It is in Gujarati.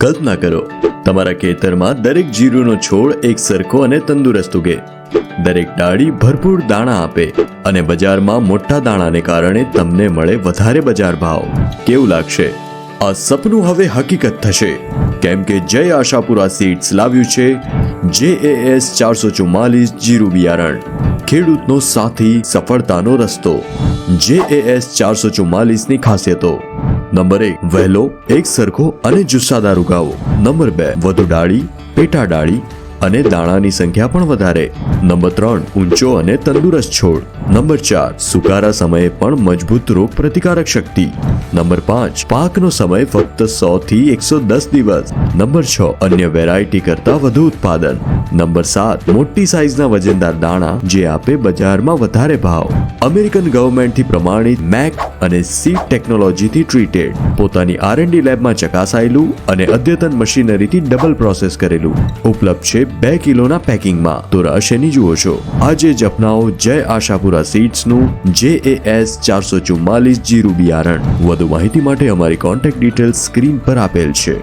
કલ્પના કરો, તમારા ખેતરમાં દરેક જીરુનો છોડ એક સરખો અને તંદુરસ્ત ઉગે, દરેક ડાળી ભરપૂર દાણા આપે અને બજારમાં મોટા દાણાને કારણે તમને મળે વધારે બજાર ભાવ. કેવું લાગશે? આ સપનું હવે હકીકત થશે, કેમ કે જય આશાપુરા સીડ્સ લાવ્યું છે JAS 444 જીરું બિયારણ, ખેડૂતનો સાથી, સફળતાનો રસ્તો. JAS 444 ની ખાસિયતો: નંબર 1, વહેલો, એક સરખો અને જુસ્સાદાર ઉગાવો. નંબર 2, વધુ ડાળી, પેટા ડાળી અને દાણાની સંખ્યા પણ વધારે. નંબર 3, ઊંચો અને તંદુરસ્ત છોડ. નંબર 4, સુકારા સમયે પણ મજબૂત રોગ પ્રતિકારક શક્તિ. નંબર 5, પાકનો સમય ફક્ત 100 થી 110 દિવસ. નંબર 6, અન્ય વેરાયટી કરતા વધુ ઉત્પાદન. નંબર 7, મોટી સાઈઝના વજનદાર દાણા જે આપે બજારમાં વધારે ભાવ. અમેરિકન ગવર્મેન્ટથી પ્રમાણિત મેક અને સીડ ટેકનોલોજીથી ટ્રીટેડ, પોતાની R&D લેબમાં ચકાસાયેલું અને અદ્યતન મશીનરીથી ડબલ પ્રોસેસ કરેલું. ઉપલબ્ધ છે 2 કિલોના પેકિંગમાં. તો રાહ શેની જુઓ છો? આજે જ અપનાવો જય આશાપુરા સીડ્સનું JAS 444 જીરું બિયારણ. વધુ માહિતી માટે અમારી કોન્ટેક્ટ ડિટેલ્સ સ્ક્રીન પર આપેલ છે.